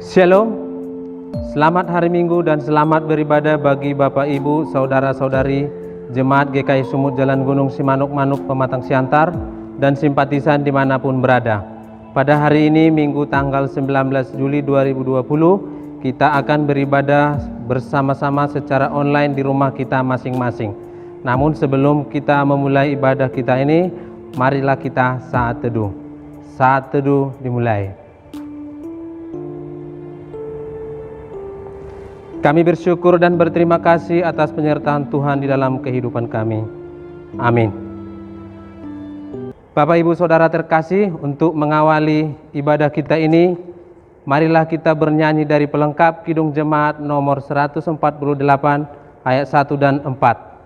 Shalom, selamat hari Minggu dan selamat beribadah bagi Bapak Ibu, Saudara-saudari, Jemaat GKI Sumut Jalan Gunung Simanuk-Manuk Pematang Siantar, dan simpatisan dimanapun berada. Pada hari ini, Minggu tanggal 19 Juli 2020, kita akan beribadah bersama-sama secara online di rumah kita masing-masing. Namun sebelum kita memulai ibadah kita ini, marilah kita saat teduh. Saat teduh dimulai. Kami bersyukur dan berterima kasih atas penyertaan Tuhan di dalam kehidupan kami. Amin. Bapak Ibu Saudara terkasih, untuk mengawali ibadah kita ini, marilah kita bernyanyi dari pelengkap Kidung Jemaat nomor 148 ayat 1 dan 4.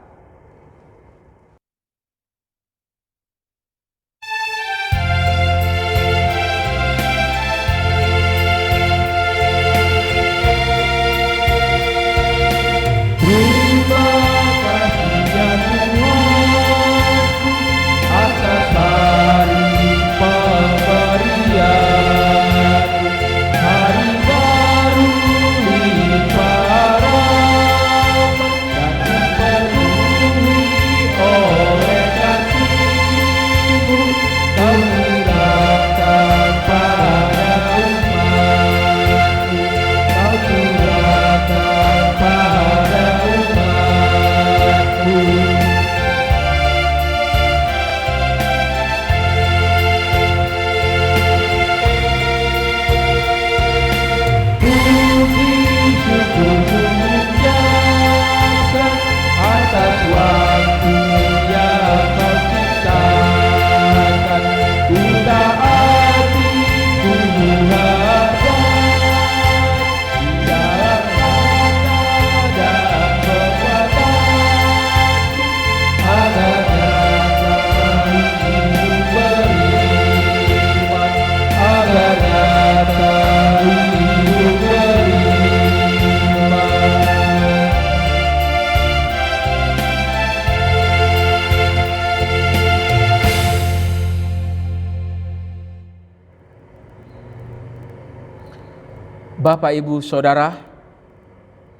Bapak, Ibu, Saudara,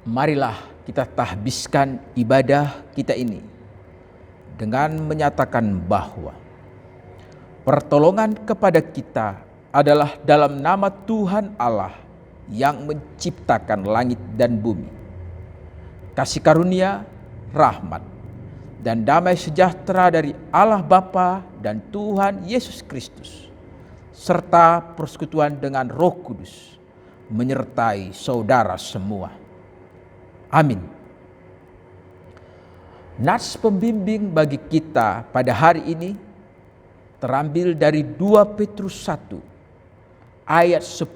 marilah kita tahbiskan ibadah kita ini dengan menyatakan bahwa pertolongan kepada kita adalah dalam nama Tuhan Allah yang menciptakan langit dan bumi. Kasih karunia, rahmat, dan damai sejahtera dari Allah Bapa dan Tuhan Yesus Kristus, serta persekutuan dengan Roh Kudus, menyertai saudara semua. Amin. Nats pembimbing bagi kita pada hari ini terambil dari 2 Petrus 1 ayat 10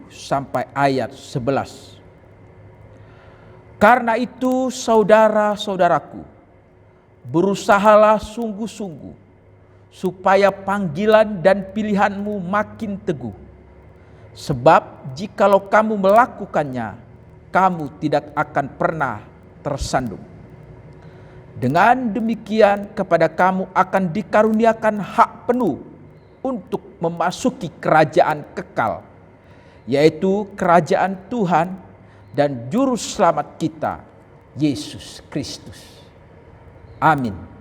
sampai ayat 11. Karena itu saudara-saudaraku, berusahalah sungguh-sungguh supaya panggilan dan pilihanmu makin teguh. Sebab jikalau kamu melakukannya, kamu tidak akan pernah tersandung. Dengan demikian kepada kamu akan dikaruniakan hak penuh untuk memasuki kerajaan kekal, yaitu kerajaan Tuhan dan Juru Selamat kita, Yesus Kristus. Amin.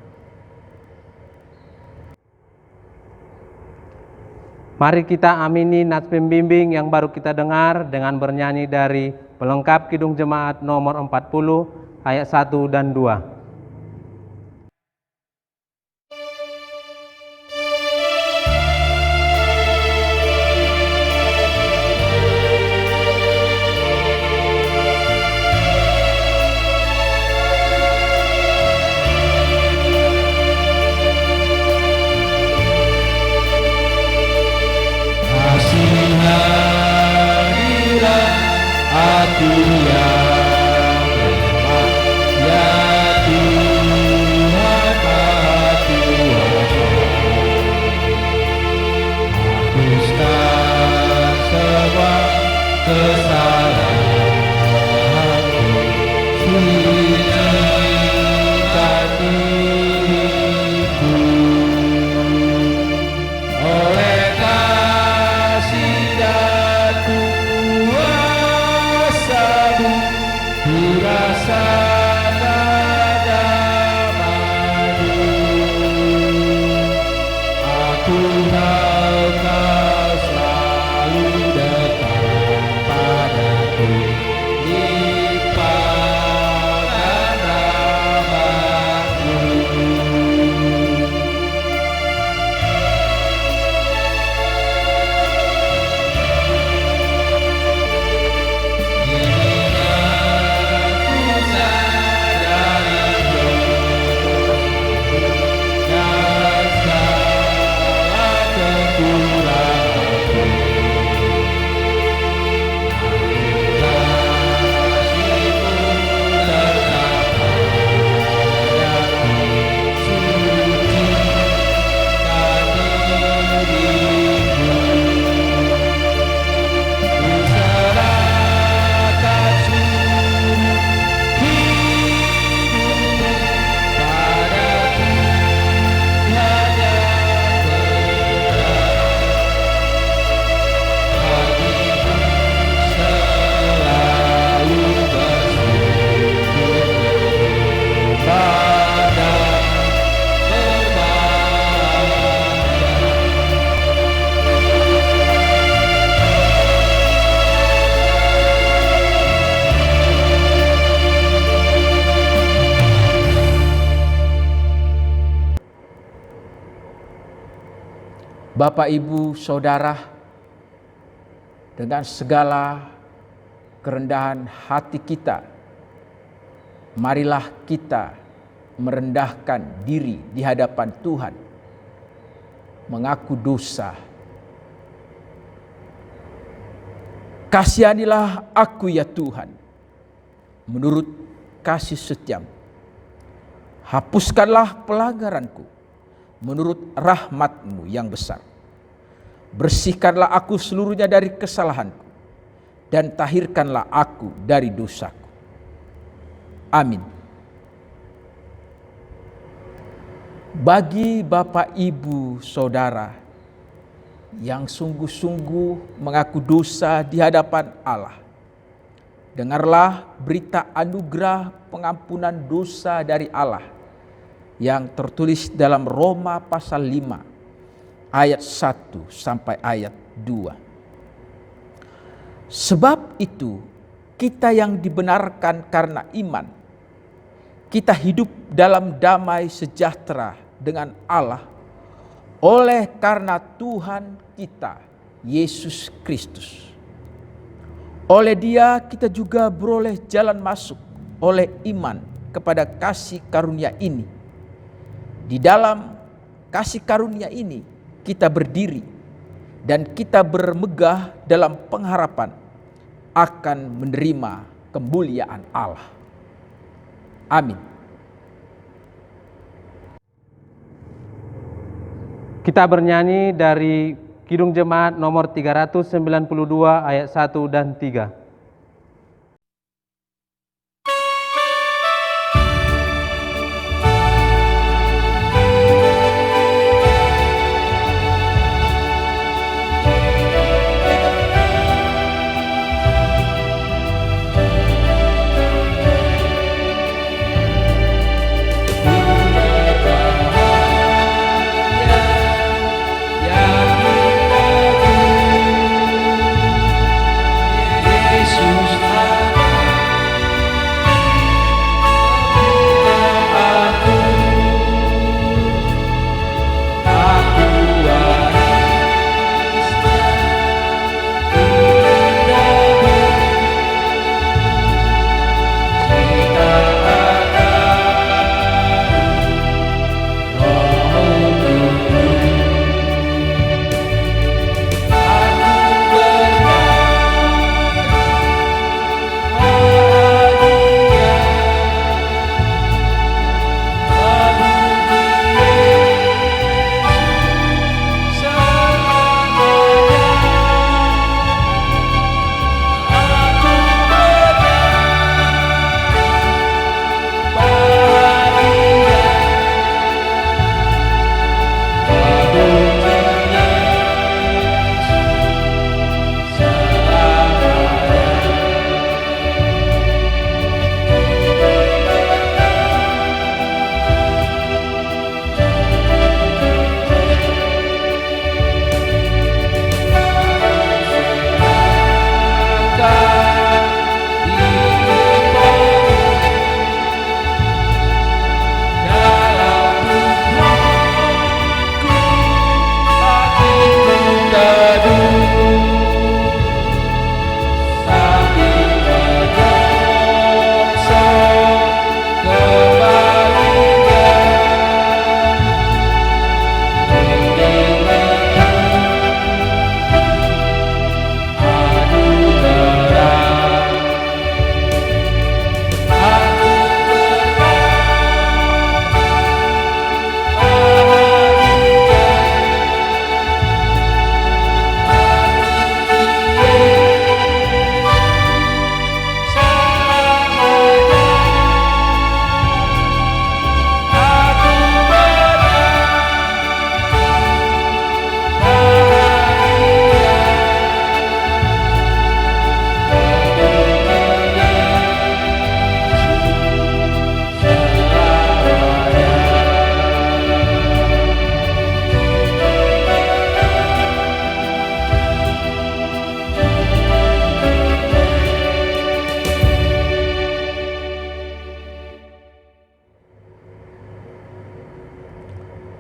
Mari kita amini nats pembimbing yang baru kita dengar dengan bernyanyi dari pelengkap Kidung Jemaat nomor 40 ayat 1 dan 2. Oleh kasih dan Tuhan Bapak, Ibu, Saudara, dengan segala kerendahan hati kita, marilah kita merendahkan diri di hadapan Tuhan, mengaku dosa. Kasihanilah aku ya Tuhan, menurut kasih setiamu. Hapuskanlah pelanggaranku, menurut rahmat-Mu yang besar. Bersihkanlah aku seluruhnya dari kesalahanku, dan tahirkanlah aku dari dosaku. Amin. Bagi Bapak, Ibu, Saudara yang sungguh-sungguh mengaku dosa di hadapan Allah, dengarlah berita anugerah pengampunan dosa dari Allah yang tertulis dalam Roma pasal 5 ayat 1 sampai ayat 2. Sebab itu kita yang dibenarkan karena iman, kita hidup dalam damai sejahtera dengan Allah oleh karena Tuhan kita Yesus Kristus. Oleh Dia kita juga beroleh jalan masuk oleh iman kepada kasih karunia ini. Di dalam kasih karunia ini kita berdiri dan kita bermegah dalam pengharapan akan menerima kemuliaan Allah. Amin. Kita bernyanyi dari Kidung Jemaat nomor 392 ayat 1 dan 3.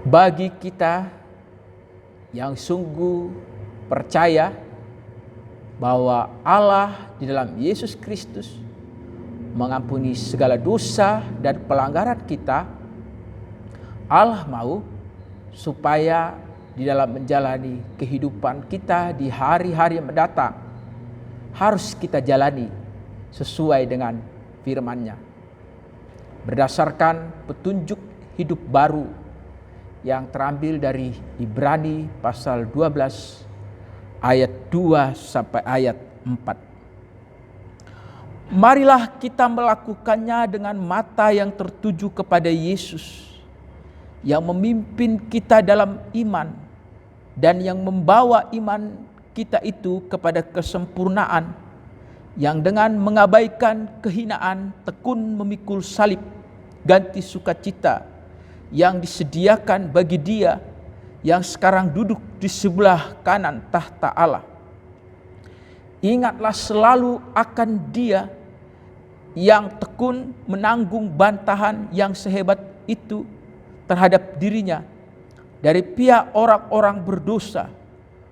Bagi kita yang sungguh percaya bahwa Allah di dalam Yesus Kristus mengampuni segala dosa dan pelanggaran kita, Allah mau supaya di dalam menjalani kehidupan kita di hari-hari yang mendatang harus kita jalani sesuai dengan firman-Nya. Berdasarkan petunjuk hidup baru yang terambil dari Ibrani pasal 12 ayat 2 sampai ayat 4. Marilah kita melakukannya dengan mata yang tertuju kepada Yesus, yang memimpin kita dalam iman dan yang membawa iman kita itu kepada kesempurnaan, yang dengan mengabaikan kehinaan tekun memikul salib, ganti sukacita yang disediakan bagi Dia yang sekarang duduk di sebelah kanan tahta Allah. Ingatlah selalu akan Dia yang tekun menanggung bantahan yang sehebat itu terhadap dirinya dari pihak orang-orang berdosa,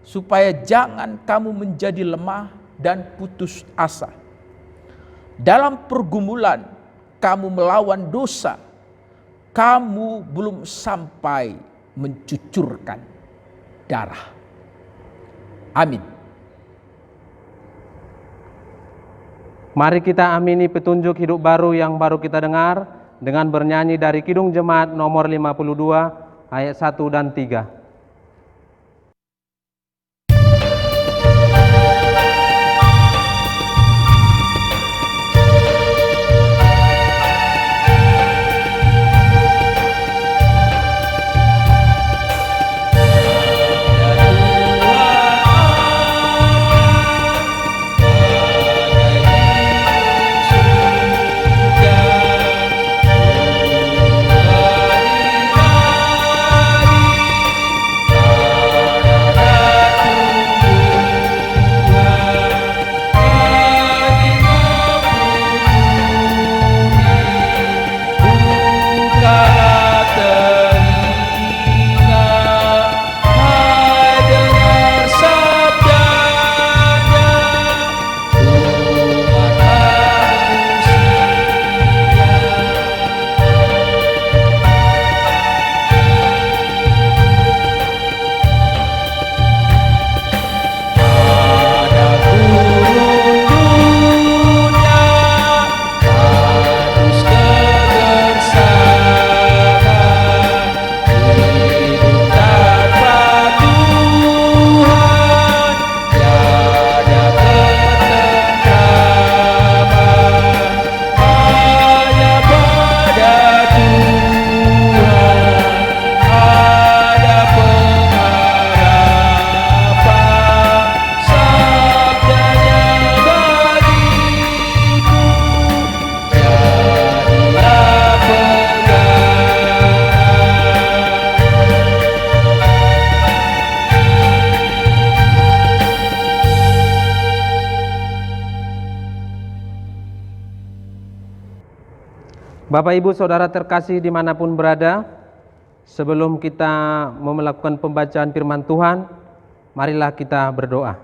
supaya jangan kamu menjadi lemah dan putus asa. Dalam pergumulan kamu melawan dosa, kamu belum sampai mencucurkan darah. Amin. Mari kita amini petunjuk hidup baru yang baru kita dengar dengan bernyanyi dari Kidung Jemaat nomor 52 ayat 1 dan 3. Bapak Ibu Saudara terkasih dimanapun berada, sebelum kita melakukan pembacaan firman Tuhan, marilah kita berdoa.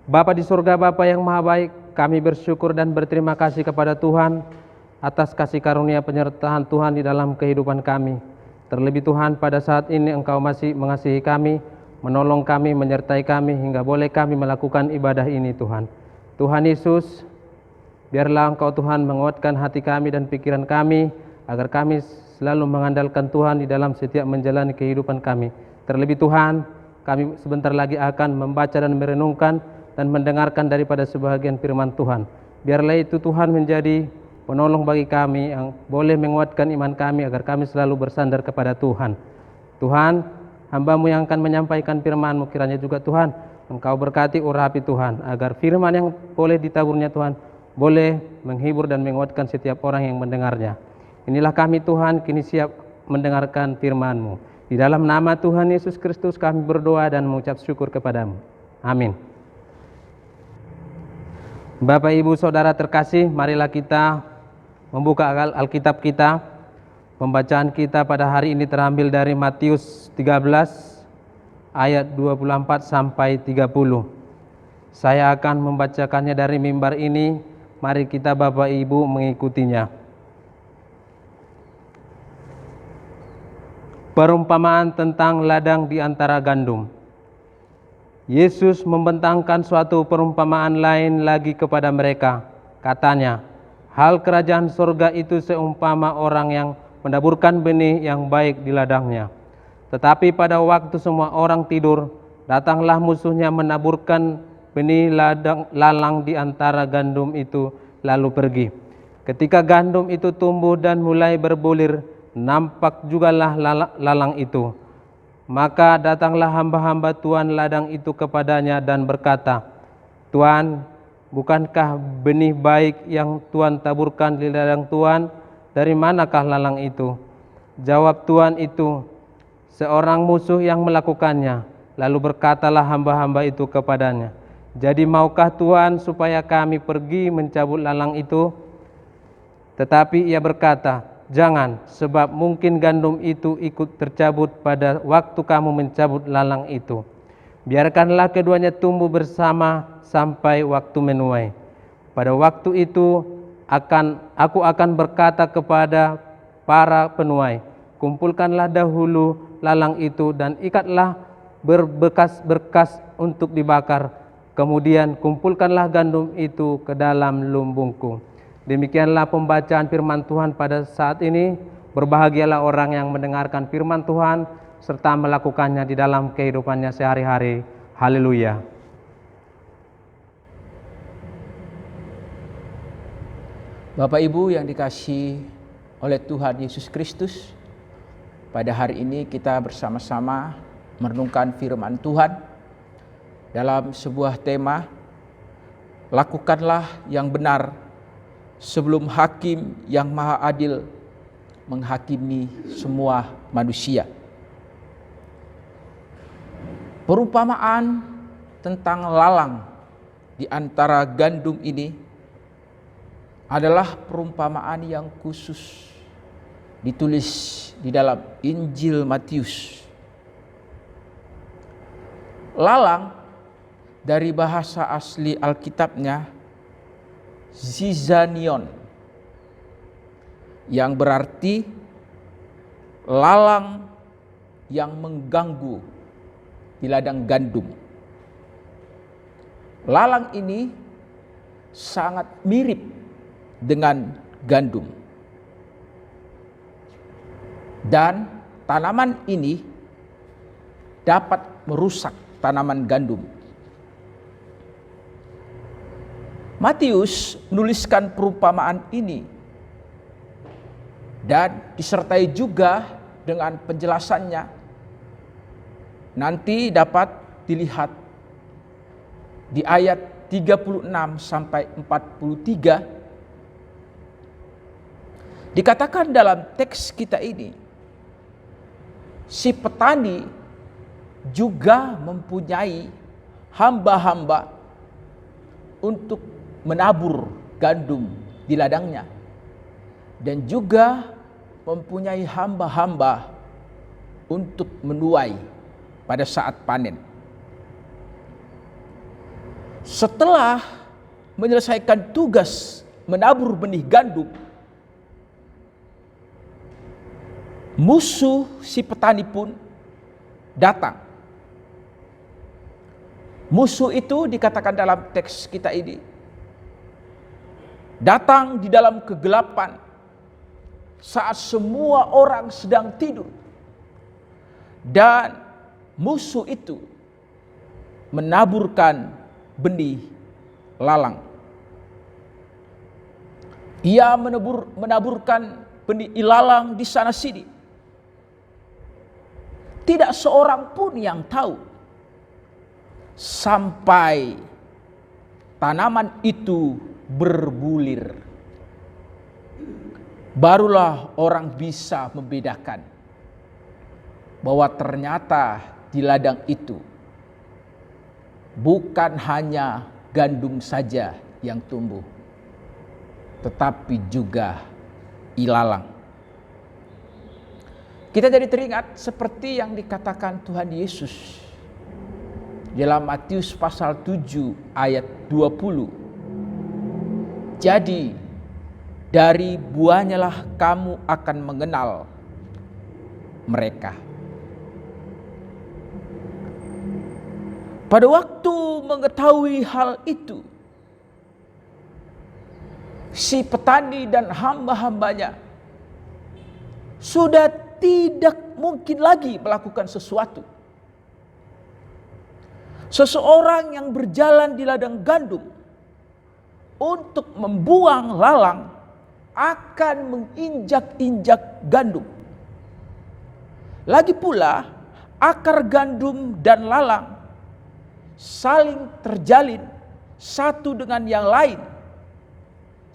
Bapa di surga, Bapa yang maha baik, kami bersyukur dan berterima kasih kepada Tuhan atas kasih karunia penyertaan Tuhan di dalam kehidupan kami. Terlebih Tuhan, pada saat ini Engkau masih mengasihi kami, menolong kami, menyertai kami hingga boleh kami melakukan ibadah ini Tuhan. Tuhan Yesus, biarlah Engkau Tuhan menguatkan hati kami dan pikiran kami, agar kami selalu mengandalkan Tuhan di dalam setiap menjalani kehidupan kami. Terlebih Tuhan, kami sebentar lagi akan membaca dan merenungkan dan mendengarkan daripada sebahagian firman Tuhan. Biarlah itu Tuhan menjadi penolong bagi kami yang boleh menguatkan iman kami agar kami selalu bersandar kepada Tuhan. Tuhan, hamba-Mu yang akan menyampaikan firman-Mu, kiranya juga Tuhan Engkau berkati urapi Tuhan, agar firman yang boleh ditaburnya Tuhan boleh menghibur dan menguatkan setiap orang yang mendengarnya. Inilah kami Tuhan, kini siap mendengarkan firman-Mu. Di dalam nama Tuhan Yesus Kristus kami berdoa dan mengucap syukur kepada-Mu. Amin. Bapak Ibu Saudara terkasih, marilah kita membuka Alkitab kita. Pembacaan kita pada hari ini terambil dari Matius 13 ayat 24 sampai 30. Saya akan membacakannya dari mimbar ini. Mari kita Bapak Ibu mengikutinya. Perumpamaan tentang ladang di antara gandum. Yesus membentangkan suatu perumpamaan lain lagi kepada mereka. Katanya, hal kerajaan surga itu seumpama orang yang menaburkan benih yang baik di ladangnya. Tetapi pada waktu semua orang tidur, datanglah musuhnya menaburkan benih lalang di antara gandum itu, lalu pergi. Ketika gandum itu tumbuh dan mulai berbulir, nampak jugalah lalang itu. Maka datanglah hamba-hamba Tuan ladang itu kepadanya dan berkata, Tuan, bukankah benih baik yang Tuan taburkan di ladang Tuan? Dari manakah lalang itu? Jawab Tuan itu, seorang musuh yang melakukannya. Lalu berkatalah hamba-hamba itu kepadanya, jadi maukah Tuan supaya kami pergi mencabut lalang itu? Tetapi ia berkata, jangan, sebab mungkin gandum itu ikut tercabut pada waktu kamu mencabut lalang itu. Biarkanlah keduanya tumbuh bersama sampai waktu menuai. Pada waktu itu aku akan berkata kepada para penuai, kumpulkanlah dahulu lalang itu dan ikatlah berbekas-berkas untuk dibakar. Kemudian kumpulkanlah gandum itu ke dalam lumbungku. Demikianlah pembacaan firman Tuhan pada saat ini. Berbahagialah orang yang mendengarkan firman Tuhan serta melakukannya di dalam kehidupannya sehari-hari. Haleluya. Bapak Ibu yang dikasihi oleh Tuhan Yesus Kristus, pada hari ini kita bersama-sama merenungkan firman Tuhan dalam sebuah tema, lakukanlah yang benar sebelum hakim yang maha adil menghakimi semua manusia. Perumpamaan tentang lalang di antara gandum ini adalah perumpamaan yang khusus ditulis di dalam Injil Matius. Lalang dari bahasa asli Alkitabnya zizanion, yang berarti lalang yang mengganggu di ladang gandum. Lalang ini sangat mirip dengan gandum, dan tanaman ini dapat merusak tanaman gandum. Matius menuliskan perumpamaan ini dan disertai juga dengan penjelasannya. Nanti dapat dilihat di ayat 36 sampai 43. Dikatakan dalam teks kita ini, si petani juga mempunyai hamba-hamba untuk menabur gandum di ladangnya, dan juga mempunyai hamba-hamba untuk menuai pada saat panen. Setelah menyelesaikan tugas menabur benih gandum, musuh si petani pun datang. Musuh itu dikatakan dalam teks kita ini datang di dalam kegelapan saat semua orang sedang tidur, dan musuh itu menaburkan benih lalang. Ia menaburkan benih ilalang di sana sini. Tidak seorang pun yang tahu, sampai tanaman itu berbulir. Barulah orang bisa membedakan bahwa ternyata di ladang itu bukan hanya gandum saja yang tumbuh, tetapi juga ilalang. Kita jadi teringat seperti yang dikatakan Tuhan Yesus dalam Matius pasal 7 ayat 20. Jadi dari buahnya lah kamu akan mengenal mereka. Pada waktu mengetahui hal itu, si petani dan hamba-hambanya sudah tidak mungkin lagi melakukan sesuatu. Seseorang yang berjalan di ladang gandum untuk membuang lalang akan menginjak-injak gandum. Lagi pula akar gandum dan lalang saling terjalin satu dengan yang lain,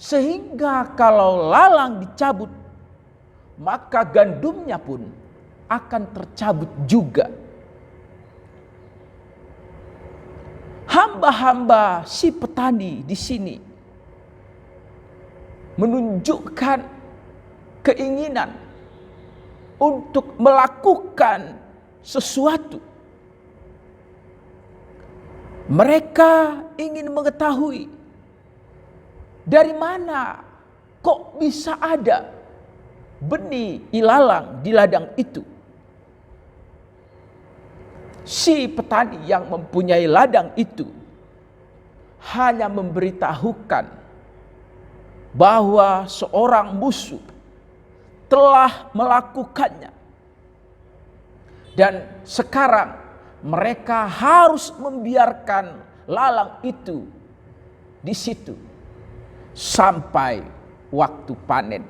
sehingga kalau lalang dicabut, maka gandumnya pun akan tercabut juga. Hamba-hamba si petani di sini menunjukkan keinginan untuk melakukan sesuatu. Mereka ingin mengetahui dari mana kok bisa ada benih ilalang di ladang itu. Si petani yang mempunyai ladang itu hanya memberitahukan bahwa seorang musuh telah melakukannya. Dan sekarang mereka harus membiarkan lalang itu di situ sampai waktu panen.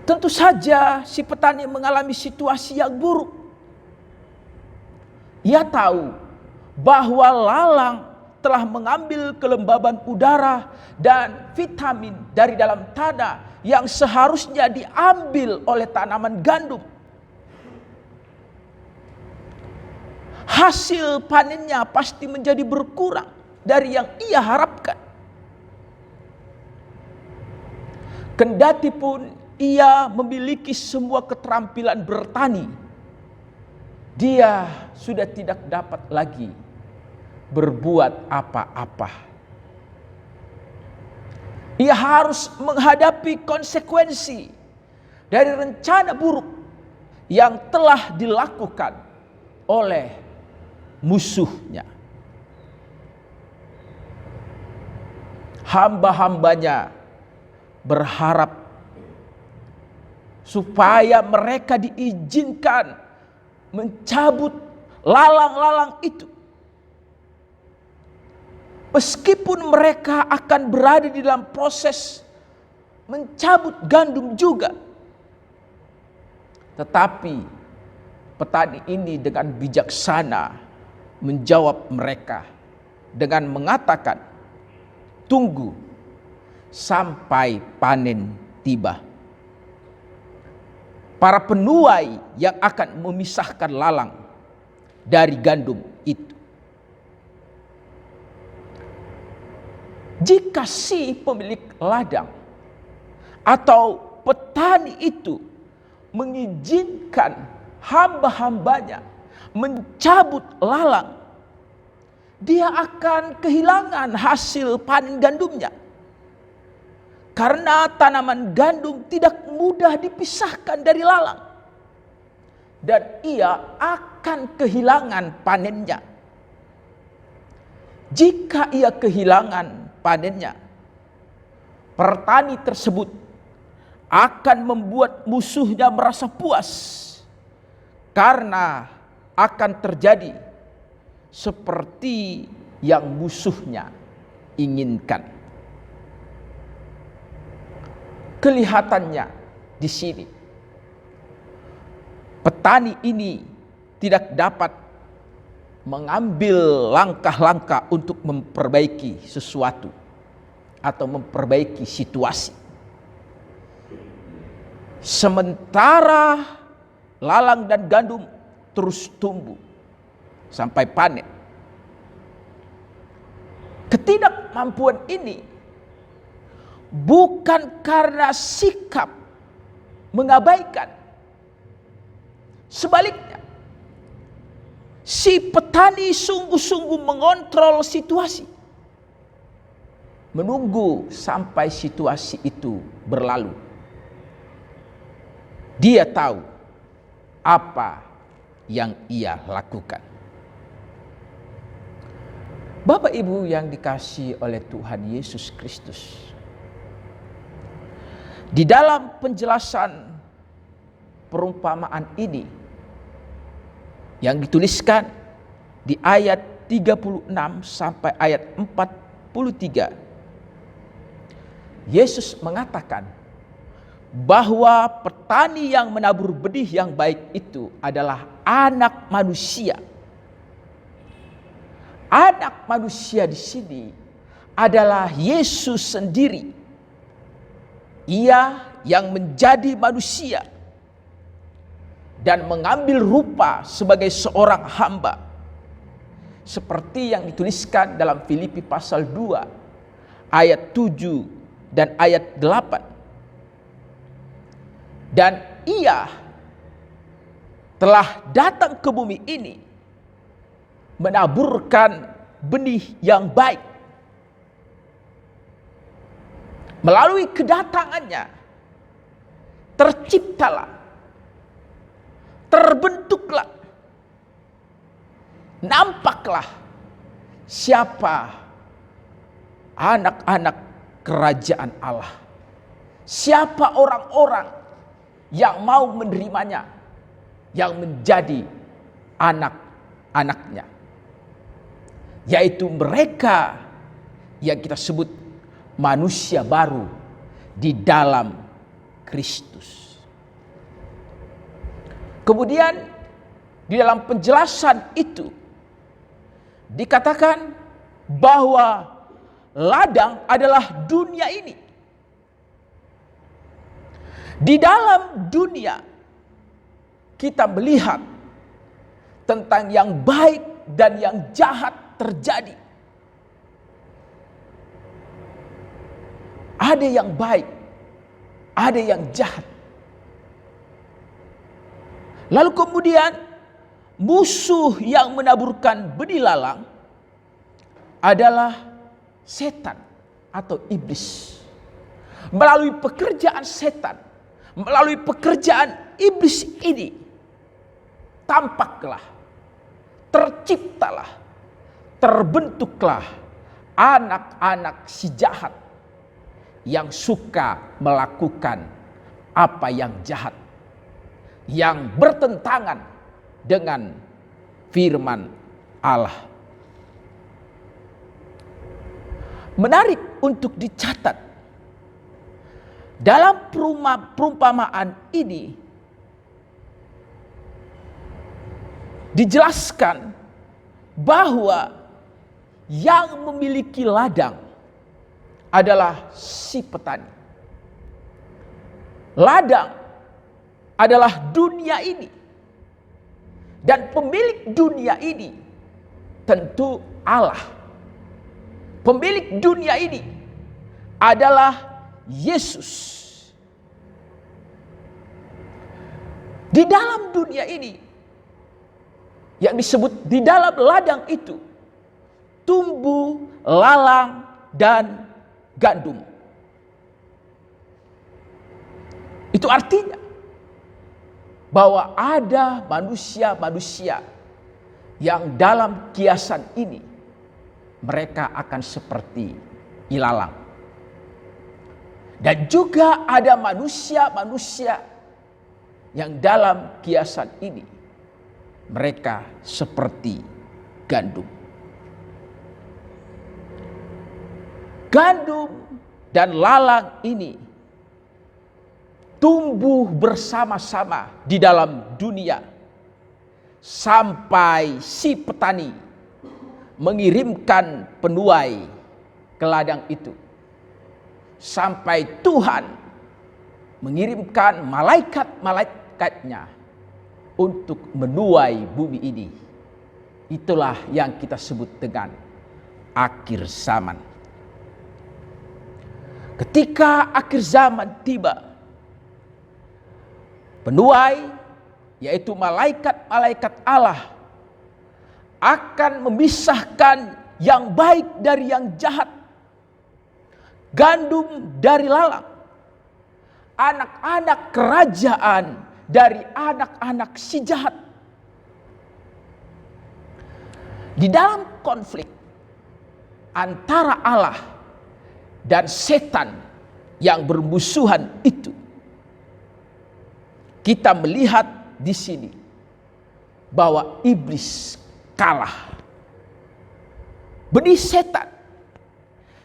Tentu saja si petani mengalami situasi yang buruk. Ia tahu bahwa lalang telah mengambil kelembaban udara dan vitamin dari dalam tanah yang seharusnya diambil oleh tanaman gandum. Hasil panennya pasti menjadi berkurang dari yang ia harapkan. Kendati pun ia memiliki semua keterampilan bertani, dia sudah tidak dapat lagi berbuat apa-apa. Ia harus menghadapi konsekuensi dari rencana buruk yang telah dilakukan oleh musuhnya. Hamba-hambanya berharap supaya mereka diizinkan mencabut lalang-lalang itu. Meskipun mereka akan berada di dalam proses mencabut gandum juga. Tetapi petani ini dengan bijaksana menjawab mereka dengan mengatakan, tunggu sampai panen tiba. Para penuai yang akan memisahkan lalang dari gandum itu. Jika si pemilik ladang atau petani itu mengizinkan hamba-hambanya mencabut lalang, dia akan kehilangan hasil panen gandumnya. Karena tanaman gandum tidak mudah dipisahkan dari lalang. Dan ia akan kehilangan panennya. Jika ia kehilangan panennya, petani tersebut akan membuat musuhnya merasa puas. Karena akan terjadi seperti yang musuhnya inginkan. Kelihatannya di sini petani ini tidak dapat mengambil langkah-langkah untuk memperbaiki sesuatu atau memperbaiki situasi. Sementara lalang dan gandum terus tumbuh sampai panen. Ketidakmampuan ini bukan karena sikap mengabaikan. Sebaliknya, si petani sungguh-sungguh mengontrol situasi, menunggu sampai situasi itu berlalu. Dia tahu apa yang ia lakukan. Bapak Ibu yang dikasihi oleh Tuhan Yesus Kristus, di dalam penjelasan perumpamaan ini yang dituliskan di ayat 36 sampai ayat 43, Yesus mengatakan bahwa petani yang menabur benih yang baik itu adalah anak manusia. Anak manusia di sini adalah Yesus sendiri. Ia yang menjadi manusia dan mengambil rupa sebagai seorang hamba. Seperti yang dituliskan dalam Filipi pasal 2 ayat 7 dan ayat 8. Dan ia telah datang ke bumi ini menaburkan benih yang baik. Melalui kedatangannya terciptalah, terbentuklah, nampaklah siapa anak-anak kerajaan Allah. Siapa orang-orang yang mau menerimanya, yang menjadi anak-anaknya, yaitu mereka yang kita sebut manusia baru di dalam Kristus. Kemudian di dalam penjelasan itu dikatakan bahwa ladang adalah dunia ini. Di dalam dunia kita melihat tentang yang baik dan yang jahat terjadi. Ada yang baik, ada yang jahat. Lalu kemudian musuh yang menaburkan benih lalang adalah setan atau iblis. Melalui pekerjaan setan, melalui pekerjaan iblis ini, tampaklah, terciptalah, terbentuklah anak-anak si jahat yang suka melakukan apa yang jahat, yang bertentangan dengan firman Allah. Menarik untuk dicatat, dalam perumpamaan ini dijelaskan bahwa yang memiliki ladang adalah si petani. Ladang adalah dunia ini. Dan pemilik dunia ini tentu Allah. Pemilik dunia ini adalah Yesus. Di dalam dunia ini, yang disebut di dalam ladang itu, tumbuh lalang dan gandum. Itu artinya bahwa ada manusia-manusia yang dalam kiasan ini mereka akan seperti ilalang. Dan juga ada manusia-manusia yang dalam kiasan ini mereka seperti gandum. Gandum dan lalang ini tumbuh bersama-sama di dalam dunia sampai si petani mengirimkan penuai ke ladang itu, sampai Tuhan mengirimkan malaikat-malaikatnya untuk menuai bumi ini. Itulah yang kita sebut dengan akhir zaman. Ketika akhir zaman tiba, penuai yaitu malaikat-malaikat Allah akan memisahkan yang baik dari yang jahat, gandum dari lalang, anak-anak kerajaan dari anak-anak si jahat. Di dalam konflik antara Allah dan setan yang bermusuhan itu, kita melihat di sini bahwa iblis kalah. Benih setan,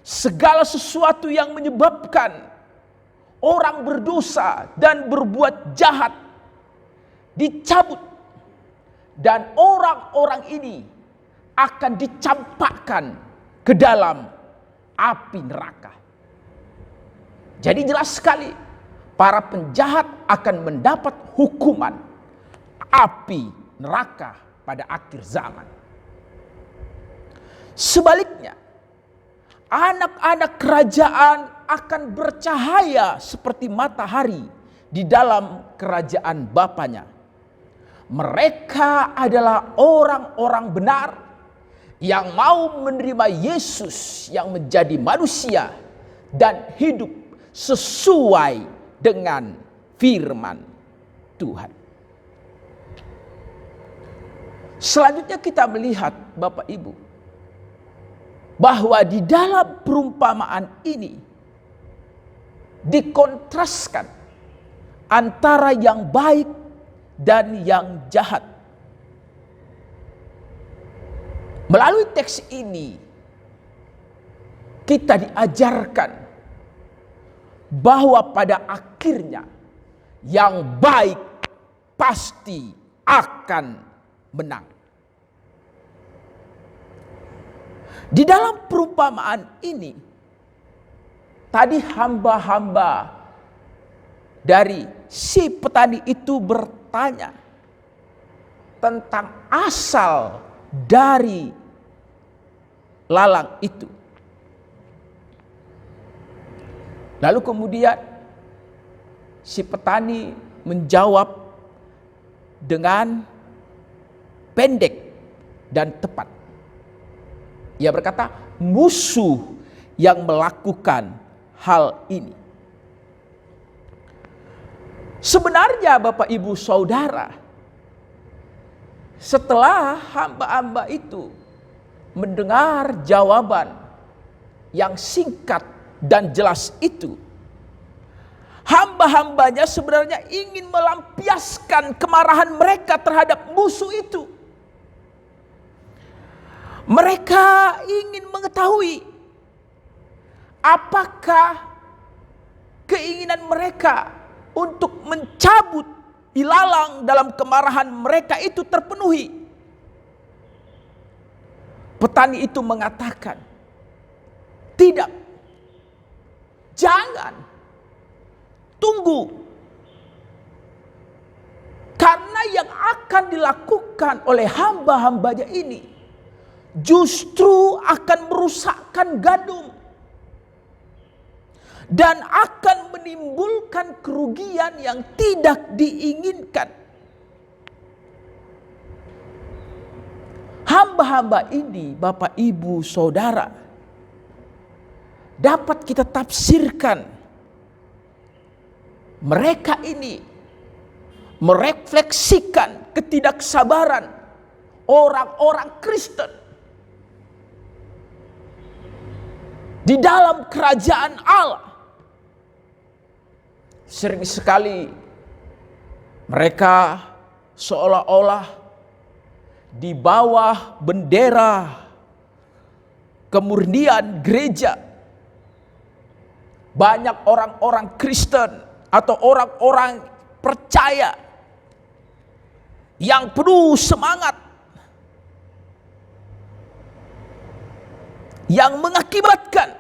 segala sesuatu yang menyebabkan orang berdosa dan berbuat jahat dicabut, dan orang-orang ini akan dicampakkan ke dalam api neraka. Jadi jelas sekali, para penjahat akan mendapat hukuman api neraka pada akhir zaman. Sebaliknya, anak-anak kerajaan akan bercahaya seperti matahari di dalam kerajaan Bapanya. Mereka adalah orang-orang benar yang mau menerima Yesus yang menjadi manusia dan hidup sesuai dengan firman Tuhan. Selanjutnya kita melihat, Bapak Ibu, bahwa di dalam perumpamaan ini dikontraskan antara yang baik dan yang jahat. Melalui teks ini kita diajarkan bahwa pada akhirnya yang baik pasti akan menang. Di dalam perumpamaan ini, tadi hamba-hamba dari si petani itu bertanya tentang asal dari lalang itu. Lalu kemudian si petani menjawab dengan pendek dan tepat. Ia berkata, musuh yang melakukan hal ini. Sebenarnya Bapak Ibu Saudara, setelah hamba-hamba itu mendengar jawaban yang singkat dan jelas itu, hamba-hambanya sebenarnya ingin melampiaskan kemarahan mereka terhadap musuh itu. Mereka ingin mengetahui apakah keinginan mereka untuk mencabut ilalang dalam kemarahan mereka itu terpenuhi. Petani itu mengatakan, tidak, jangan, tunggu. Karena yang akan dilakukan oleh hamba-hambanya ini justru akan merusakkan gandum dan akan menimbulkan kerugian yang tidak diinginkan. Hamba-hamba ini, Bapak Ibu Saudara, dapat kita tafsirkan mereka ini merefleksikan ketidaksabaran orang-orang Kristen di dalam kerajaan Allah. Sering sekali mereka seolah-olah di bawah bendera kemurnian gereja. Banyak orang-orang Kristen atau orang-orang percaya yang penuh semangat, yang mengakibatkan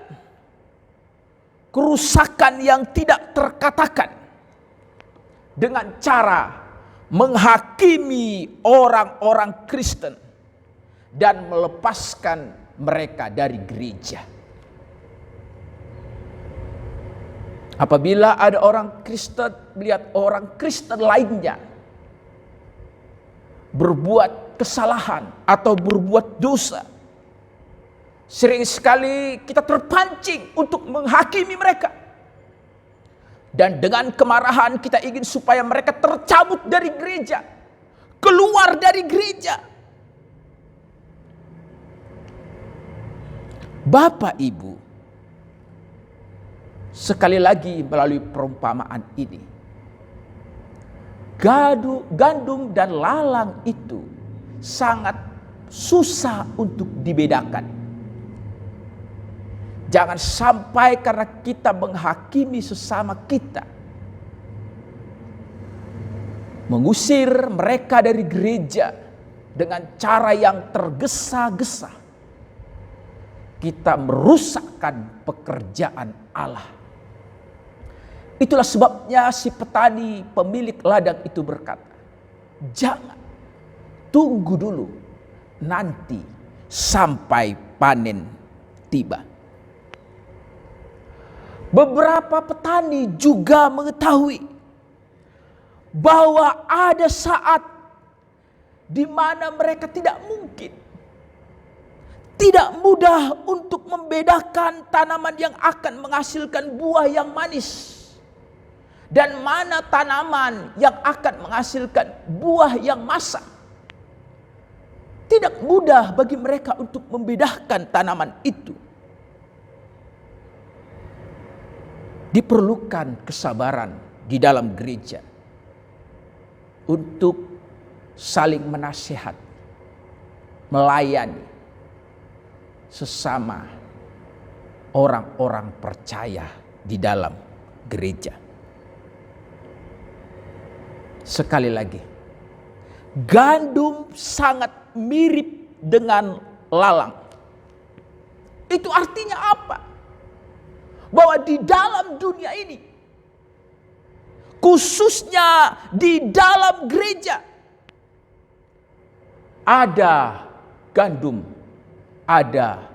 kerusakan yang tidak terkatakan dengan cara menghakimi orang-orang Kristen dan melepaskan mereka dari gereja. Apabila ada orang Kristen melihat orang Kristen lainnya berbuat kesalahan atau berbuat dosa, sering sekali kita terpancing untuk menghakimi mereka. Dan dengan kemarahan kita ingin supaya mereka tercabut dari gereja, keluar dari gereja. Bapak Ibu, sekali lagi melalui perumpamaan ini, gandum dan lalang itu sangat susah untuk dibedakan. Jangan sampai karena kita menghakimi sesama kita, mengusir mereka dari gereja dengan cara yang tergesa-gesa, kita merusakkan pekerjaan Allah. Itulah sebabnya si petani pemilik ladang itu berkata, jangan, tunggu dulu nanti sampai panen tiba. Beberapa petani juga mengetahui bahwa ada saat di mana mereka tidak mudah untuk membedakan tanaman yang akan menghasilkan buah yang manis dan mana tanaman yang akan menghasilkan buah yang masam. Tidak mudah bagi mereka untuk membedakan tanaman itu. Diperlukan kesabaran di dalam gereja untuk saling menasihat, melayani sesama orang-orang percaya di dalam gereja. Sekali lagi, gandum sangat mirip dengan lalang. Itu artinya apa? Bahwa di dalam dunia ini, khususnya di dalam gereja, ada gandum, ada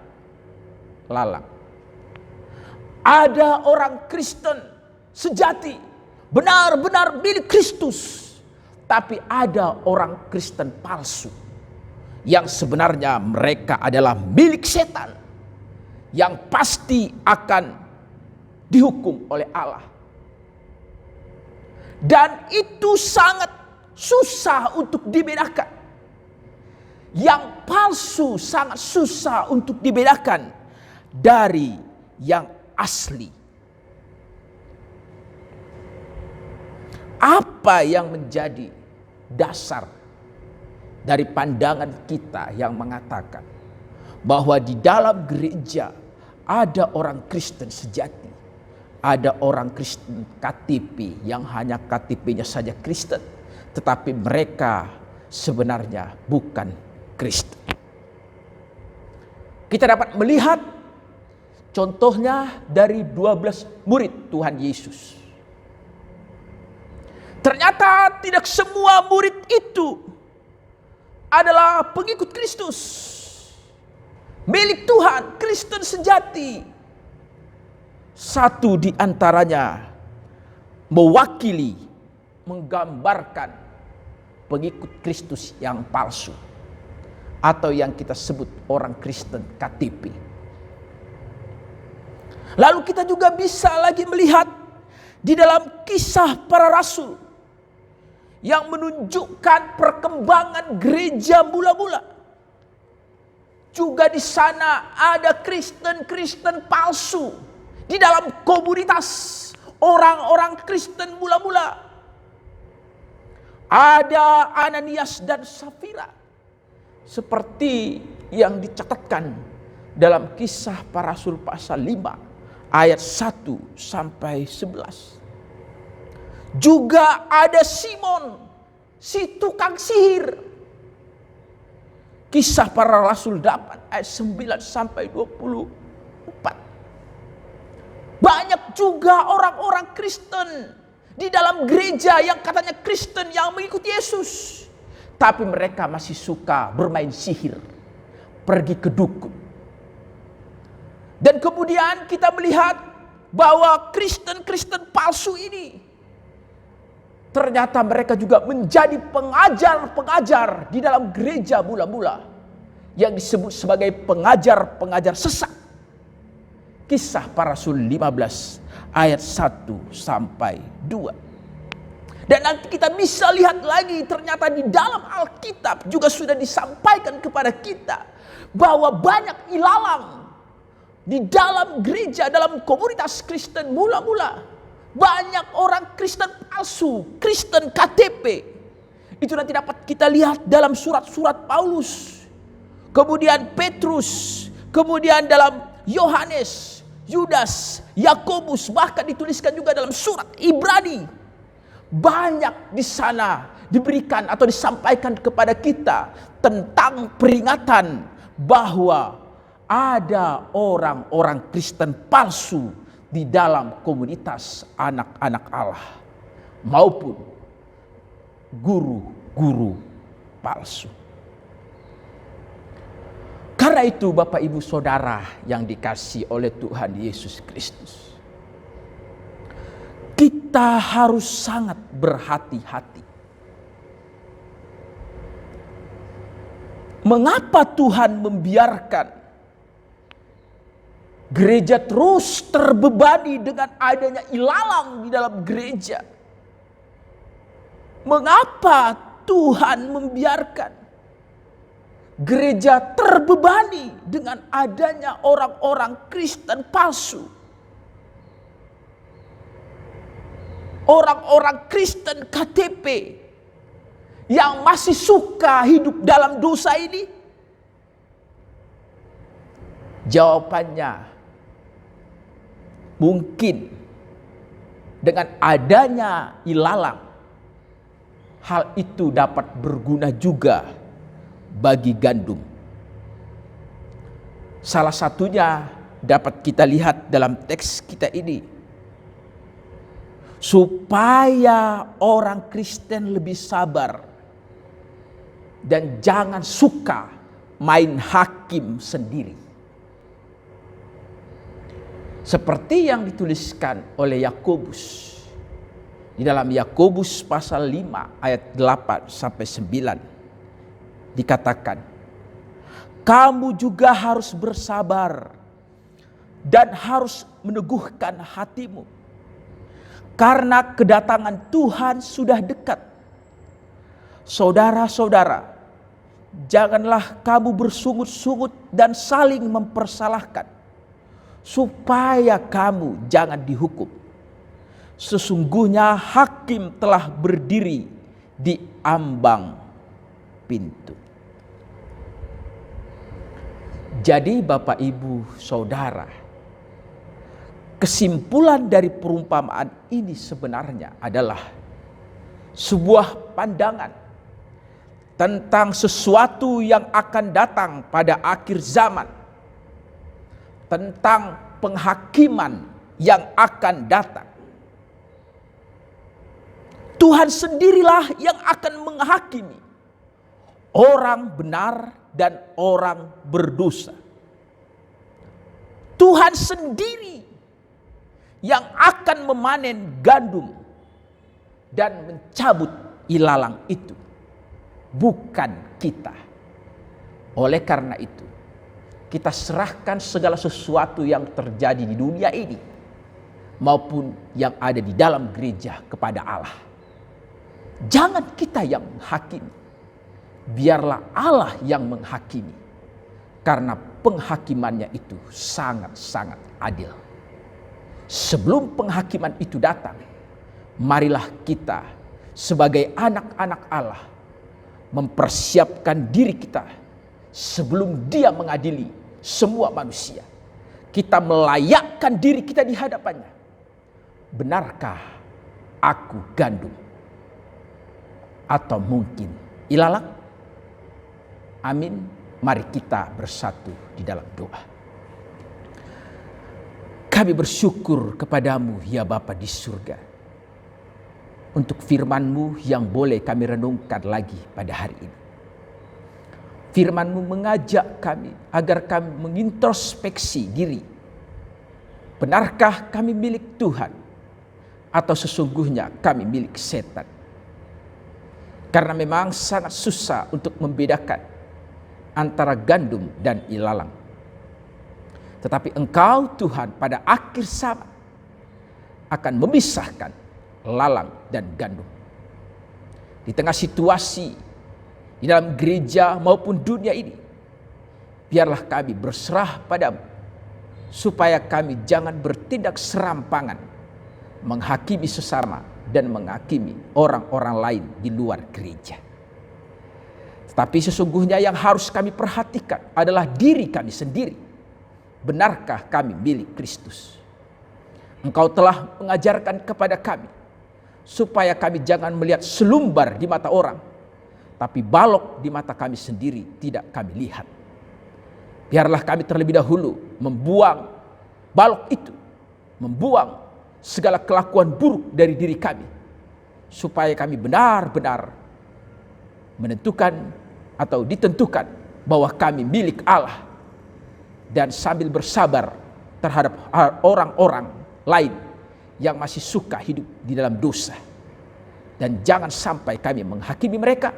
lalang. Ada orang Kristen sejati, benar-benar milik Kristus. Tapi ada orang Kristen palsu, yang sebenarnya mereka adalah milik setan, yang pasti akan dihukum oleh Allah. Dan itu sangat susah untuk dibedakan. Yang palsu sangat susah untuk dibedakan dari yang asli. Apa yang menjadi dasar dari pandangan kita yang mengatakan bahwa di dalam gereja ada orang Kristen sejati, ada orang Kristen KTP yang hanya KTP-nya saja Kristen, tetapi mereka sebenarnya bukan Kristen. Kita dapat melihat contohnya dari 12 murid Tuhan Yesus. Ternyata tidak semua murid itu adalah pengikut Kristus, milik Tuhan, Kristen sejati. Satu di antaranya mewakili, menggambarkan pengikut Kristus yang palsu, atau yang kita sebut orang Kristen KTP. Lalu kita juga bisa lagi melihat di dalam Kisah Para Rasul yang menunjukkan perkembangan gereja mula-mula. Juga di sana ada Kristen-Kristen palsu di dalam komunitas orang-orang Kristen mula-mula. Ada Ananias dan Safira, seperti yang dicatatkan dalam Kisah Para Rasul pasal 5 ayat 1 sampai 11. Juga ada Simon, si tukang sihir. Kisah Para Rasul 8 ayat 9 sampai 24. Banyak juga orang-orang Kristen di dalam gereja yang katanya Kristen yang mengikuti Yesus, tapi mereka masih suka bermain sihir, pergi ke dukun. Dan kemudian kita melihat bahwa Kristen-Kristen palsu ini Ternyata mereka juga menjadi pengajar-pengajar di dalam gereja mula-mula yang disebut sebagai pengajar-pengajar sesat. Kisah Para Rasul 15 ayat 1 sampai 2. Dan nanti kita bisa lihat lagi, ternyata di dalam Alkitab juga sudah disampaikan kepada kita bahwa banyak ilalang di dalam gereja, dalam komunitas Kristen mula-mula. Banyak orang Kristen palsu, Kristen KTP. Itu nanti dapat kita lihat dalam surat-surat Paulus, kemudian Petrus, kemudian dalam Yohanes, Yudas, Yakobus, bahkan dituliskan juga dalam surat Ibrani. Banyak di sana diberikan atau disampaikan kepada kita tentang peringatan bahwa ada orang-orang Kristen palsu di dalam komunitas anak-anak Allah maupun guru-guru palsu. Karena itu Bapak Ibu Saudara yang dikasihi oleh Tuhan Yesus Kristus, kita harus sangat berhati-hati. Mengapa Tuhan membiarkan gereja terus terbebani dengan adanya ilalang di dalam gereja? Mengapa Tuhan membiarkan gereja terbebani dengan adanya orang-orang Kristen palsu? Orang-orang Kristen KTP yang masih suka hidup dalam dosa ini? Jawabannya, mungkin dengan adanya ilalang, hal itu dapat berguna juga bagi gandum. Salah satunya dapat kita lihat dalam teks kita ini. Supaya orang Kristen lebih sabar dan jangan suka main hakim sendiri. Seperti yang dituliskan oleh Yakobus di dalam Yakobus pasal 5 ayat 8 sampai 9 dikatakan, kamu juga harus bersabar dan harus meneguhkan hatimu karena kedatangan Tuhan sudah dekat. Saudara-saudara, janganlah kamu bersungut-sungut dan saling mempersalahkan, supaya kamu jangan dihukum. Sesungguhnya hakim telah berdiri di ambang pintu. Jadi Bapak Ibu Saudara, kesimpulan dari perumpamaan ini sebenarnya adalah sebuah pandangan tentang sesuatu yang akan datang pada akhir zaman, tentang penghakiman yang akan datang. Tuhan sendirilah yang akan menghakimi orang benar dan orang berdosa. Tuhan sendiri yang akan memanen gandum dan mencabut ilalang itu, bukan kita. Oleh karena itu, kita serahkan segala sesuatu yang terjadi di dunia ini maupun yang ada di dalam gereja kepada Allah. Jangan kita yang menghakimi, biarlah Allah yang menghakimi, karena penghakimannya itu sangat-sangat adil. Sebelum penghakiman itu datang, marilah kita sebagai anak-anak Allah mempersiapkan diri kita sebelum Dia mengadili semua manusia. Kita melayakkan diri kita di hadapannya. Benarkah aku gandum? Atau mungkin ilalang? Amin. Mari kita bersatu di dalam doa. Kami bersyukur kepadamu ya Bapa di surga, untuk firman-Mu yang boleh kami renungkan lagi pada hari ini. Firman-Mu mengajak kami agar kami mengintrospeksi diri. Benarkah kami milik Tuhan atau sesungguhnya kami milik setan? Karena memang sangat susah untuk membedakan antara gandum dan ilalang. Tetapi Engkau Tuhan pada akhir zaman akan memisahkan lalang dan gandum. Di tengah situasi di dalam gereja maupun dunia ini, biarlah kami berserah padamu, supaya kami jangan bertindak serampangan, menghakimi sesama dan menghakimi orang-orang lain di luar gereja. Tetapi sesungguhnya yang harus kami perhatikan adalah diri kami sendiri. Benarkah kami milik Kristus? Engkau telah mengajarkan kepada kami supaya kami jangan melihat selumbar di mata orang, tapi balok di mata kami sendiri tidak kami lihat. Biarlah kami terlebih dahulu membuang balok itu, membuang segala kelakuan buruk dari diri kami, supaya kami benar-benar menentukan atau ditentukan bahwa kami milik Allah, dan sambil bersabar terhadap orang-orang lain yang masih suka hidup di dalam dosa. Dan jangan sampai kami menghakimi mereka,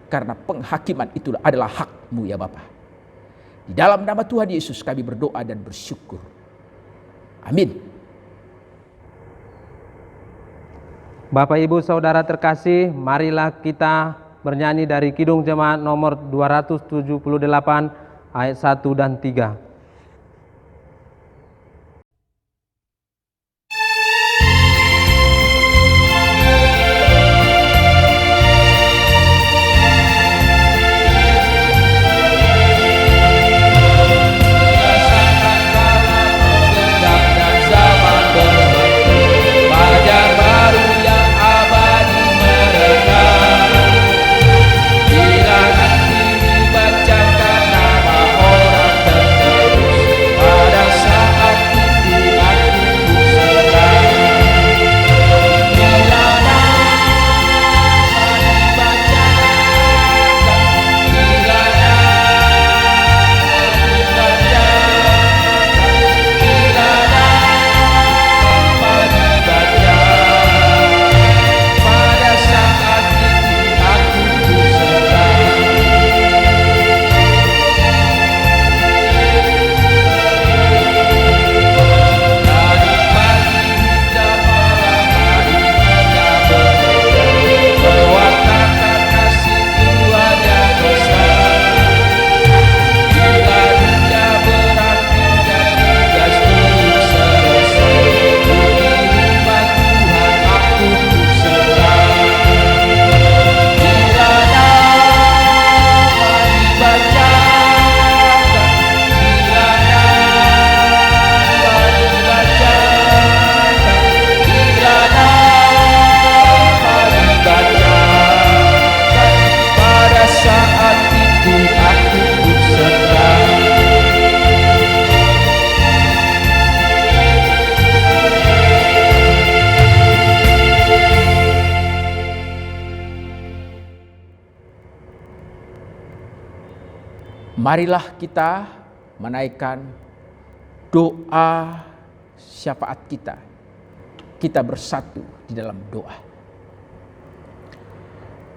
karena penghakiman itu adalah hak-Mu ya Bapa. Di dalam nama Tuhan Yesus kami berdoa dan bersyukur. Amin. Bapak Ibu Saudara terkasih, marilah kita bernyanyi dari Kidung Jemaat nomor 278 ayat 1 dan 3. Marilah kita menaikkan doa syafaat kita. Kita bersatu di dalam doa.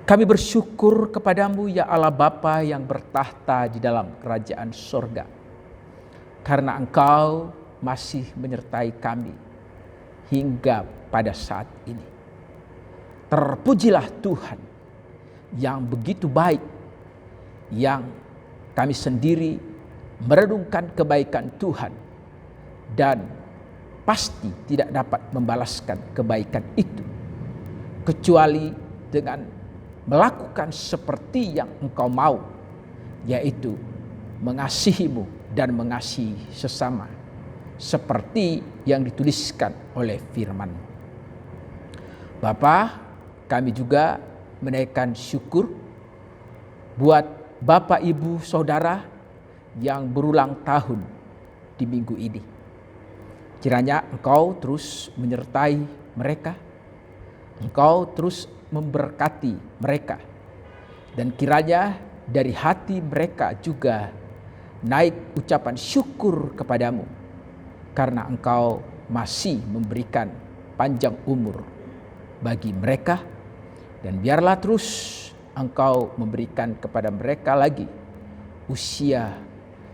Kami bersyukur kepadamu ya Allah Bapa yang bertahta di dalam kerajaan sorga, karena Engkau masih menyertai kami hingga pada saat ini. Terpujilah Tuhan yang begitu baik, yang kami sendiri merenungkan kebaikan Tuhan dan pasti tidak dapat membalaskan kebaikan itu kecuali dengan melakukan seperti yang Engkau mau, yaitu mengasihi-Mu dan mengasihi sesama, seperti yang dituliskan oleh firman-Mu. Bapa, kami juga menaikkan syukur buat Bapak, Ibu, Saudara yang berulang tahun di minggu ini. Kiranya Engkau terus menyertai mereka, Engkau terus memberkati mereka, dan kiranya dari hati mereka juga naik ucapan syukur kepadamu, karena Engkau masih memberikan panjang umur bagi mereka Dan biarlah terus Engkau memberikan kepada mereka lagi usia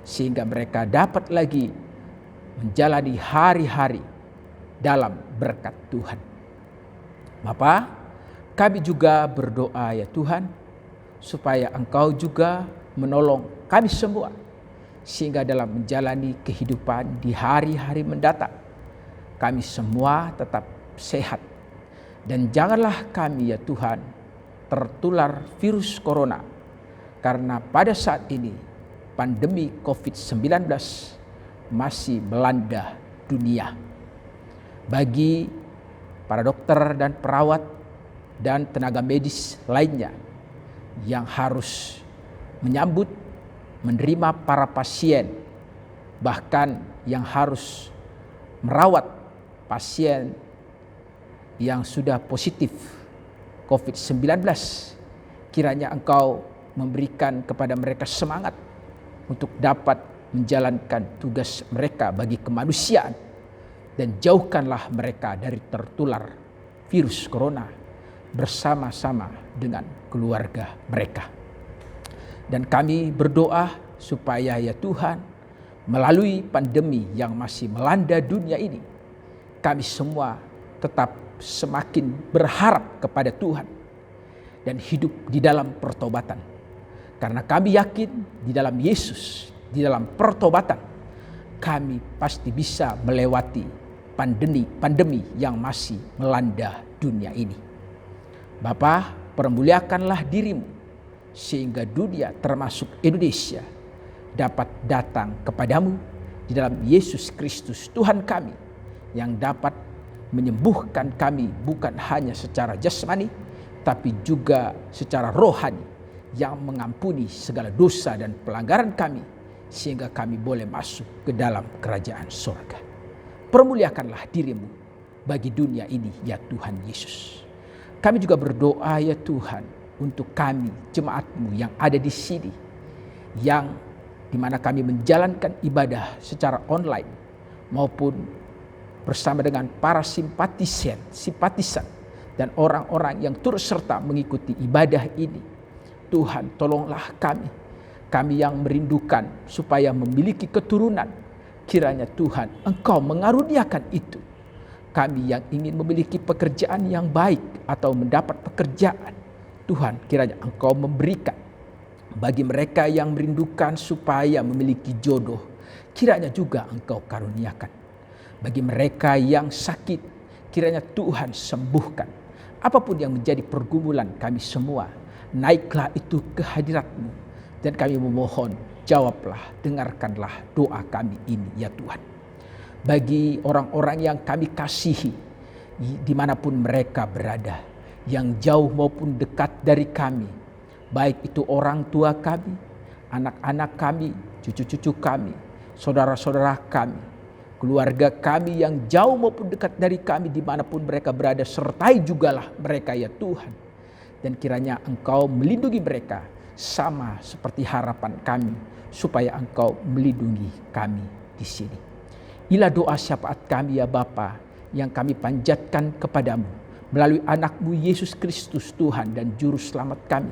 sehingga mereka dapat lagi menjalani hari-hari dalam berkat Tuhan. Bapa, kami juga berdoa ya Tuhan, supaya Engkau juga menolong kami semua, sehingga dalam menjalani kehidupan di hari-hari mendatang, kami semua tetap sehat. Dan janganlah kami ya Tuhan tertular virus corona, karena pada saat ini pandemi COVID-19 masih melanda dunia. Bagi para dokter dan perawat dan tenaga medis lainnya yang harus menyambut, menerima para pasien, bahkan yang harus merawat pasien yang sudah positif COVID-19, kiranya Engkau memberikan kepada mereka semangat untuk dapat menjalankan tugas mereka bagi kemanusiaan, dan jauhkanlah mereka dari tertular virus corona bersama-sama dengan keluarga mereka. Dan kami berdoa supaya ya Tuhan, melalui pandemi yang masih melanda dunia ini, kami semua tetap semakin berharap kepada Tuhan dan hidup di dalam pertobatan. Karena kami yakin di dalam Yesus, di dalam pertobatan, kami pasti bisa melewati pandemi yang masih melanda dunia ini. Bapa, permuliakanlah dirimu sehingga dunia termasuk Indonesia dapat datang kepadamu di dalam Yesus Kristus Tuhan kami, yang dapat menyembuhkan kami bukan hanya secara jasmani, tapi juga secara rohani, yang mengampuni segala dosa dan pelanggaran kami, sehingga kami boleh masuk ke dalam kerajaan surga. Permuliakanlah dirimu bagi dunia ini ya Tuhan Yesus. Kami juga berdoa ya Tuhan untuk kami jemaat-Mu yang ada di sini, yang dimana kami menjalankan ibadah secara online maupun bersama dengan para simpatisan dan orang-orang yang turut serta mengikuti ibadah ini. Tuhan, tolonglah kami yang merindukan supaya memiliki keturunan. Kiranya Tuhan, Engkau mengaruniakan itu. Kami yang ingin memiliki pekerjaan yang baik atau mendapat pekerjaan, Tuhan, kiranya Engkau memberikan. Bagi mereka yang merindukan supaya memiliki jodoh, kiranya juga Engkau karuniakan. Bagi mereka yang sakit, kiranya Tuhan sembuhkan. Apapun yang menjadi pergumulan kami semua, naiklah itu ke hadirat-Mu. Dan kami memohon, jawablah, dengarkanlah doa kami ini ya Tuhan. Bagi orang-orang yang kami kasihi, dimanapun mereka berada, yang jauh maupun dekat dari kami, baik itu orang tua kami, anak-anak kami, cucu-cucu kami, saudara-saudara kami, keluarga kami yang jauh maupun dekat dari kami, dimanapun mereka berada, sertai jugalah mereka ya Tuhan. Dan kiranya Engkau melindungi mereka sama seperti harapan kami, supaya Engkau melindungi kami di sini. Inilah doa syafaat kami ya Bapa, yang kami panjatkan kepadamu melalui anak-Mu Yesus Kristus Tuhan dan Juru Selamat kami.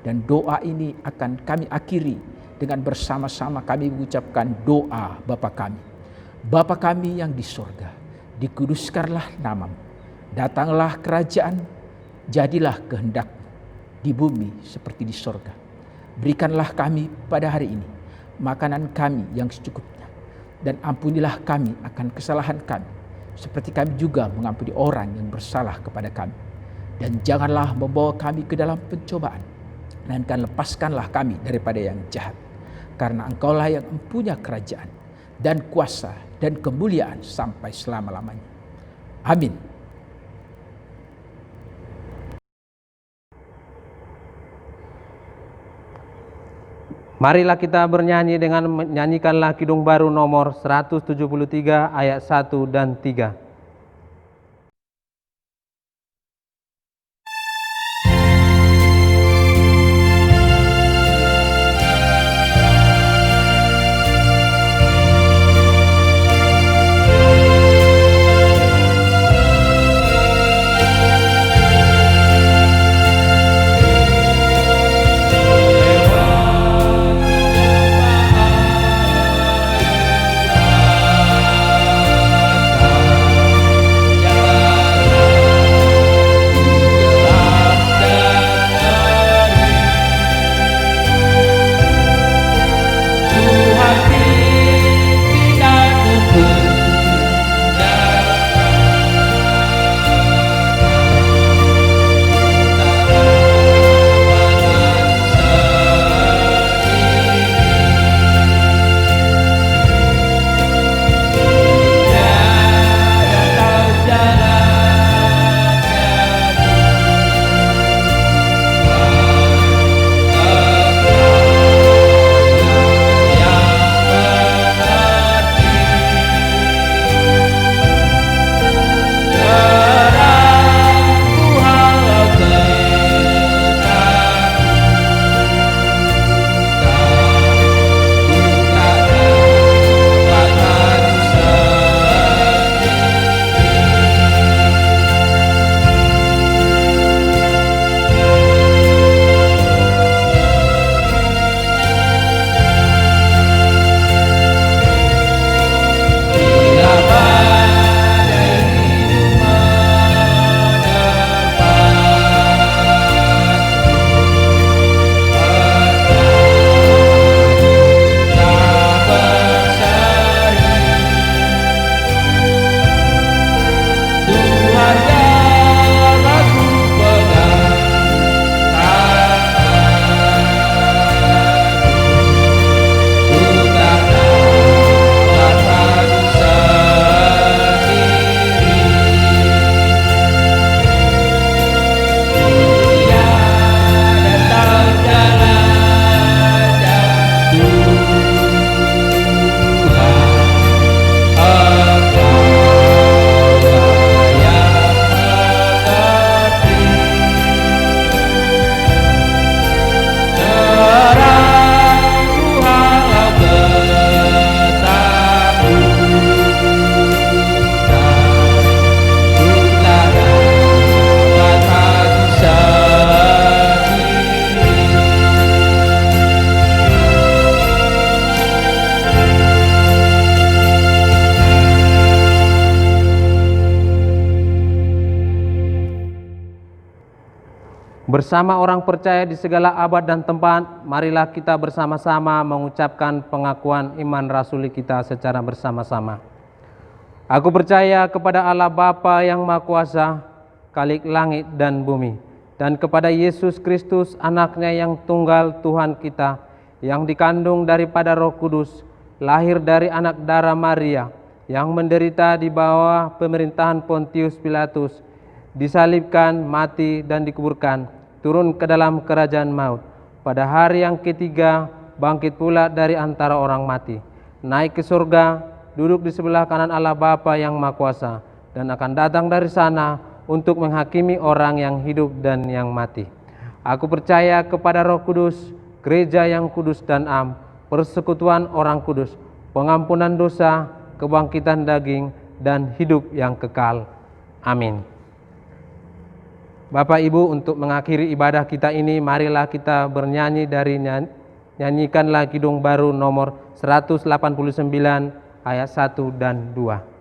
Dan doa ini akan kami akhiri dengan bersama-sama kami mengucapkan doa Bapa kami. Bapa kami yang di sorga, dikuduskanlah nama-Mu. Datanglah kerajaan, jadilah kehendak-Mu di bumi seperti di sorga. Berikanlah kami pada hari ini makanan kami yang secukupnya. Dan ampunilah kami akan kesalahan kami, seperti kami juga mengampuni orang yang bersalah kepada kami. Dan janganlah membawa kami ke dalam pencobaan, melainkan lepaskanlah kami daripada yang jahat. Karena Engkaulah yang mempunyai kerajaan dan kuasa dan kemuliaan sampai selama-lamanya. Amin. Marilah kita bernyanyi dengan menyanyikanlah Kidung Baru nomor 173 ayat 1 dan 3. Bersama orang percaya di segala abad dan tempat, marilah kita bersama-sama mengucapkan pengakuan iman rasuli kita secara bersama-sama. Aku percaya kepada Allah Bapa yang Maha Kuasa, Khalik langit dan bumi, dan kepada Yesus Kristus, anaknya yang tunggal Tuhan kita, yang dikandung daripada Roh Kudus, lahir dari anak darah Maria, yang menderita di bawah pemerintahan Pontius Pilatus, disalibkan, mati, dan dikuburkan, turun ke dalam kerajaan maut. Pada hari yang ketiga, bangkit pula dari antara orang mati, naik ke surga, duduk di sebelah kanan Allah Bapa yang Maha Kuasa, dan akan datang dari sana untuk menghakimi orang yang hidup dan yang mati. Aku percaya kepada Roh Kudus, gereja yang kudus dan am, persekutuan orang kudus, pengampunan dosa, kebangkitan daging, dan hidup yang kekal. Amin. Bapak Ibu, untuk mengakhiri ibadah kita ini, marilah kita bernyanyi dari nyanyikanlah Kidung Baru nomor 189 ayat 1 dan 2.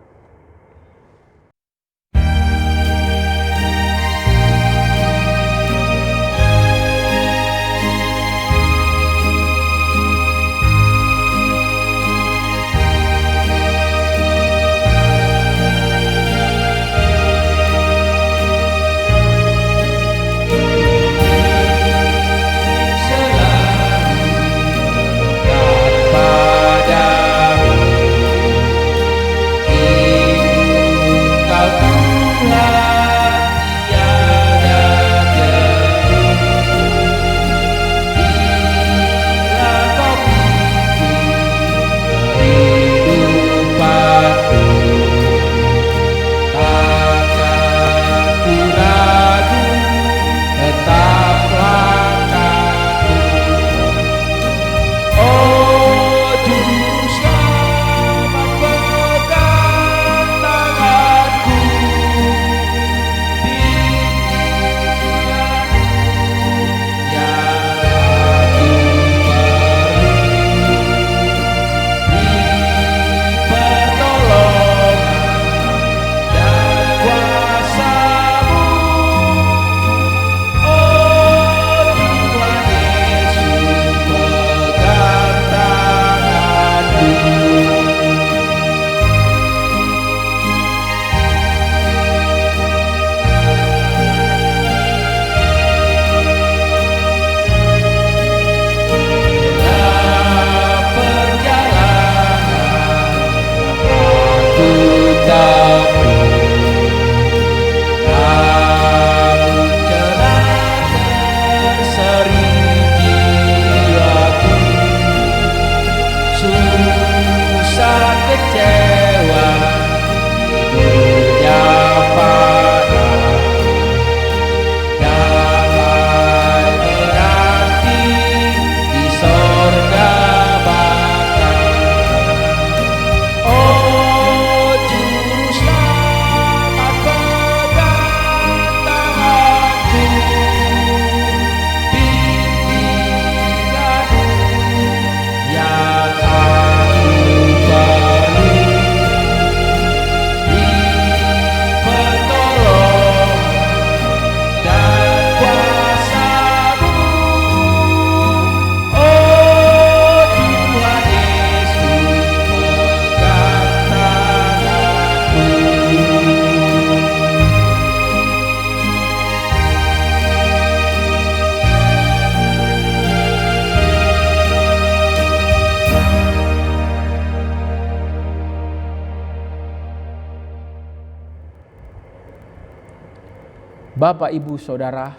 Bapak, Ibu, Saudara,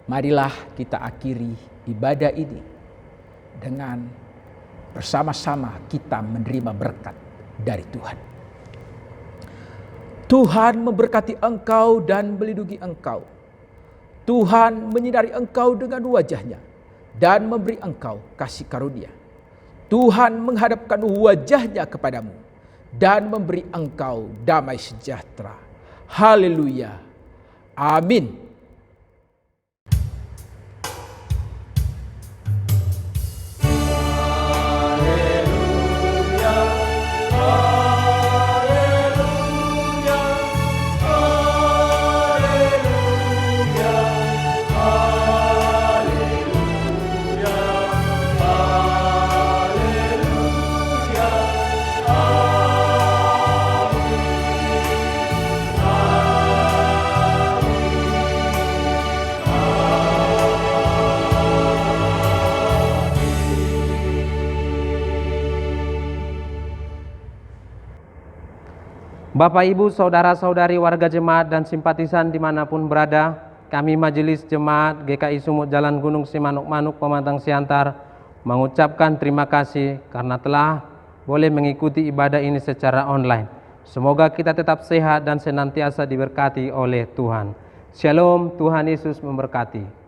marilah kita akhiri ibadah ini dengan bersama-sama kita menerima berkat dari Tuhan. Tuhan memberkati engkau dan melindungi engkau. Tuhan menyinari engkau dengan wajah-Nya dan memberi engkau kasih karunia. Tuhan menghadapkan wajah-Nya kepadamu dan memberi engkau damai sejahtera. Haleluya. Amin. Bapak, Ibu, Saudara-saudari warga jemaat dan simpatisan dimanapun berada, kami Majelis Jemaat GKI Sumut Jalan Gunung Simanuk-Manuk Pematang Siantar mengucapkan terima kasih karena telah boleh mengikuti ibadah ini secara online. Semoga kita tetap sehat dan senantiasa diberkati oleh Tuhan. Shalom, Tuhan Yesus memberkati.